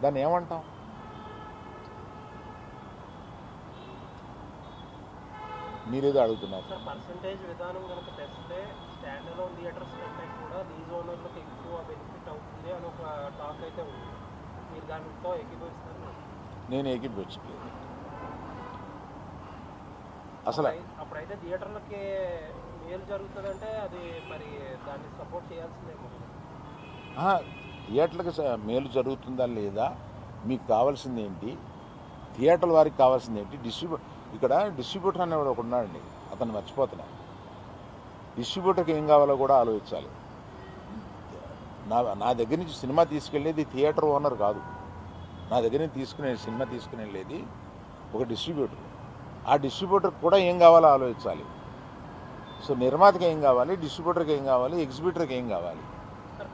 దాన్ని ఏమంటాం? మీరేదో అడుగుతున్నారు. సార్ పర్సంటేజ్ విధానం కనుక తెస్తే స్టాండ్ అలోన్ థియేటర్స్ కంటే కూడా లీజ్ ఓనర్లకు ఎక్కువ బెనిఫిట్ అవుతుంది అని ఒక టాక్ అయితే ఉంది. మీరు దానితో ఏకీభవిస్తారు? నేను ఏకీభవించలేదు. అసలు అప్పుడైతే థియేటర్లకి మేలు జరుగుతుందంటే అది మరి దాన్ని సపోర్ట్ చేయాల్సిందేమో. థియేటర్లకు మేలు జరుగుతుందా లేదా, మీకు కావాల్సింది ఏంటి, థియేటర్ల వారికి కావాల్సింది ఏంటి? ఇక్కడ డిస్ట్రిబ్యూటర్ అనేవాడు ఒక ఉన్నాడండి, అతను మర్చిపోతున్నాను. డిస్ట్రిబ్యూటర్కి ఏం కావాలో కూడా ఆలోచించాలి. నా దగ్గర నుంచి సినిమా తీసుకెళ్ళేది థియేటర్ ఓనర్ కాదు. నా దగ్గర నుంచి సినిమా తీసుకుని వెళ్ళేది ఒక డిస్ట్రిబ్యూటర్. ఆ డిస్ట్రిబ్యూటర్కి కూడా ఏం కావాలో ఆలోచించాలి. సో నిర్మాతకి ఏం కావాలి, డిస్ట్రిబ్యూటర్కి ఏం కావాలి, ఎగ్జిబిటర్కి ఏం కావాలి.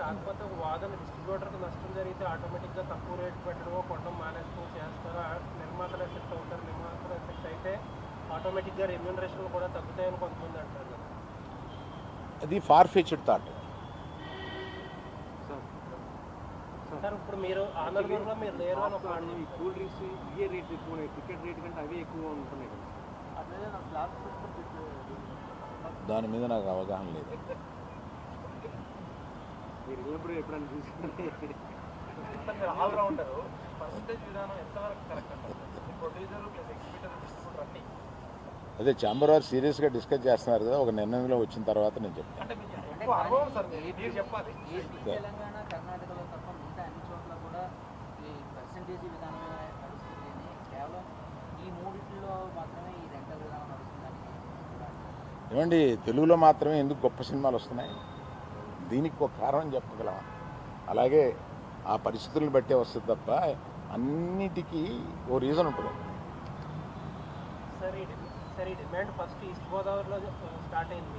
కాకపోతే ఒక వాదన, డిస్ట్రిబ్యూటర్కి నష్టం జరిగితే ఆటోమేటిక్గా తక్కువ రేటు పెట్టడమో కొట్టడం మానేస్తూ చేస్తారా, నిర్మాతలు ఎఫెక్ట్ అవుతారు. నిర్మాతలు ఎఫెక్ట్ అయితే ఆటోమేటిక్గా రెమ్యూనరేషన్లు కూడా తగ్గుతాయని కొంతమంది అంటారు కదా. అది ఫార్ ఫెచ్డ్ థాట్. సార్ ఇప్పుడు మీరు ఆంధ్రప్రదేశ్లో మీరు లేరు అని ఒక కూల్ డ్రింక్స్ ఇవే రేట్లు ఎక్కువ ఉన్నాయి, టికెట్ రేట్ కంటే అవే ఎక్కువ ఉంటున్నాయి కదా. దాని మీద నాకు అవగాహన లేదు. మీరు వెళ్ళినప్పుడు ఎప్పుడైనా చూసుకుంటే ఆల్రౌండర్ పర్సంటేజ్ విధానం ఎంతవరకు కరెక్ట్ అంటారు? ప్రొడ్యూసర్ ప్లస్ ఎగ్జిబిటర్ డిస్ట్రిబ్యూటర్ అన్ని అదే ఛాంబర్ వారు సీరియస్గా డిస్కస్ చేస్తున్నారు కదా, ఒక నిర్ణయంలో వచ్చిన తర్వాత నేను చెప్తాను. తెలంగాణ కర్ణాటకలో తప్ప మిగతా అన్ని చోట్ల కూడా ఈ పర్సంటేజ్ విధానమే నడుస్తుంది. కేవలం ఈ మూడిట్లో మాత్రమే ఈ రెంటల్ విధానం నడుస్తుందని. ఏమండి, తెలుగులో మాత్రమే ఎందుకు గొప్ప సినిమాలు వస్తున్నాయి? దీనికి ఒక కారణం చెప్పగలమా? అలాగే ఆ పరిస్థితులను బట్టే వస్తుంది తప్ప అన్నిటికీ ఓ రీజన్ ఉంటుంది. సరే ఈ డిమాండ్ ఫస్ట్ ఈస్ట్ గోదావరిలో స్టార్ట్ అయింది.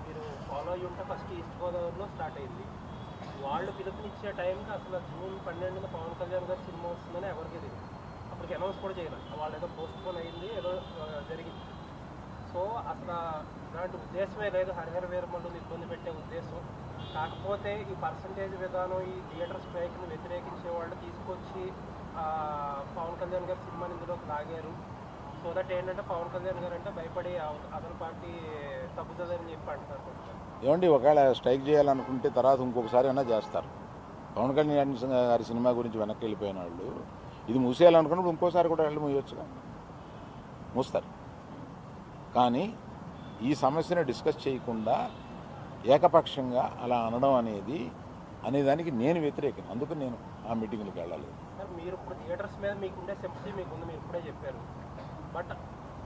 మీరు ఫాలో అయ్యి ఉంటే ఫస్ట్ ఈస్ట్ గోదావరిలో స్టార్ట్ అయింది. వాళ్ళు పిలుపునిచ్చే టైంకి అసలు జూన్ 12న పవన్ కళ్యాణ్ గారి సినిమా వస్తుందని ఎవరికి తెలియదు. అప్పటికి అనౌన్స్ కూడా చేయలేదు. వాళ్ళు ఏదో పోస్ట్పోన్ అయింది, ఏదో జరిగింది. సో అసలు ఇలాంటి ఉద్దేశమే లేదు, హరిహర వీరమల్లుని ఇబ్బంది పెట్టే ఉద్దేశం. కాకపోతే ఈ పర్సంటేజ్ విధానం, ఈ థియేటర్ స్ట్రైక్ని వ్యతిరేకించే వాళ్ళు తీసుకొచ్చి పవన్ కళ్యాణ్ గారి సినిమాని ఇందులోకి లాగారు. సో దట్ ఏంటంటే పవన్ కళ్యాణ్ గారు అంటే భయపడి అదర్ పార్టీ తగ్గుతుందని చెప్పి అంటారు. ఏమండి, ఒకవేళ స్ట్రైక్ చేయాలనుకుంటే తర్వాత ఇంకొకసారి అయినా చేస్తారు. పవన్ కళ్యాణ్ గారి సినిమా గురించి వెనక్కి వెళ్ళిపోయిన వాళ్ళు ఇది మూసేయాలనుకున్నప్పుడు ఇంకోసారి కూడా వెళ్ళి మూయొచ్చుగా, మూస్తారు. కానీ ఈ సమస్యను డిస్కస్ చేయకుండా ఏకపక్షంగా అలా అనడం అనేదానికి నేను వ్యతిరేకం. అందుకు నేను ఆ మీటింగ్లకు వెళ్ళాలి. సార్ మీరు ఇప్పుడు థియేటర్స్ మీద మీకుండే సింపతి మీకుంది, మీరు ఇప్పుడే చెప్పారు. బట్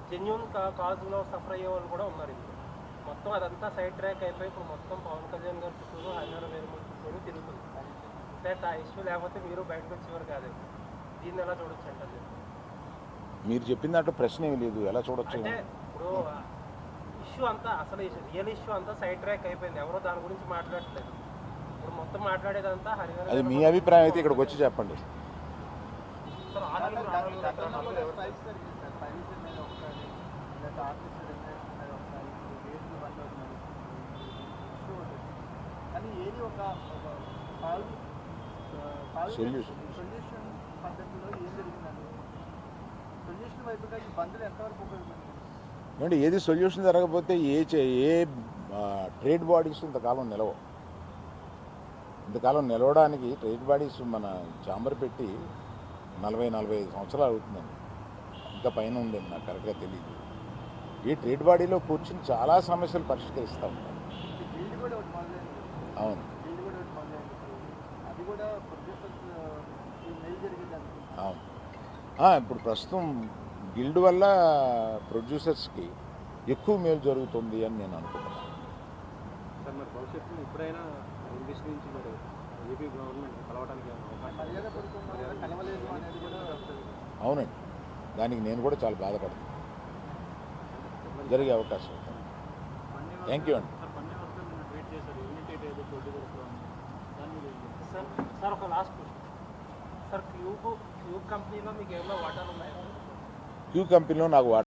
జెన్యూన్ కాజ్లో సఫర్ అయ్యే వాళ్ళు కూడా ఉన్నారు. ఇప్పుడు మొత్తం అదంతా సైడ్ ట్రాక్ అయిపోయి ఇప్పుడు మొత్తం పవన్ కళ్యాణ్ గారి చుట్టూరు, హరిహర వీరమల్లు చుట్టూరు తిరుగుతుంది. అంటే ఆ ఇష్యూ లేకపోతే మీరు బయటకు వచ్చేవారు కాదు. దీన్ని ఎలా చూడొచ్చు అంటే? మీరు చెప్పిన దాంట్లో ప్రశ్న ఏమి లేదు, ఎలా చూడొచ్చు? అంటే ఇప్పుడు ఇష్యూ అంతా, అసలు రియల్ ఇష్యూ అంతా సైడ్ ట్రాక్ అయిపోయింది. ఎవరో దాని గురించి మాట్లాడట్లేదు. ఇప్పుడు మొత్తం మాట్లాడేదంతా హరిహర. అది మీ అభిప్రాయం అయితే ఇక్కడికి వచ్చి చెప్పండి. సొల్యూషన్ పద్ధతిలో ఏం జరిగిందండి? సొల్యూషన్ వైపుగా ఈ బంధులు ఎంతవరకు ఉపయోగపడుతుంది? ఏమంటే ఏది సొల్యూషన్ జరగకపోతే ఏ ట్రేడ్ బాడీస్ ఇంతకాలం నిలవవు. ఇంతకాలం నిలవడానికి ట్రేడ్ బాడీస్ మన ఛాంబర్ పెట్టి 40-45 సంవత్సరాలు అవుతుందండి. ఇంకా పైన ఉండేది, నాకు కరెక్ట్గా తెలియదు. ఈ ట్రేడ్ బాడీలో కూర్చుని చాలా సమస్యలు పరిష్కరిస్తూ ఉంటారు. అవును, అవును. ఇప్పుడు ప్రస్తుతం గిల్డ్ వల్ల ప్రొడ్యూసర్స్కి ఎక్కువ మేలు జరుగుతుంది అని నేను అనుకుంటున్నాను. సార్ మరి భవిష్యత్తులో ఎప్పుడైనా ఇండస్ట్రీ నుంచి మరి ఏపీ గవర్నమెంట్ కలవడానికి అవునండి, దానికి నేను కూడా చాలా బాధపడుతున్నాను. జరిగే అవకాశం. థ్యాంక్ యూ అండి. సార్ ఒక లాస్ట్ క్వశ్చన్ సార్, క్యూబ్ కంపెనీలో మీకు ఏమైనా వాటాలు ఉన్నాయా? క్యూ కంపెనీలో నాకు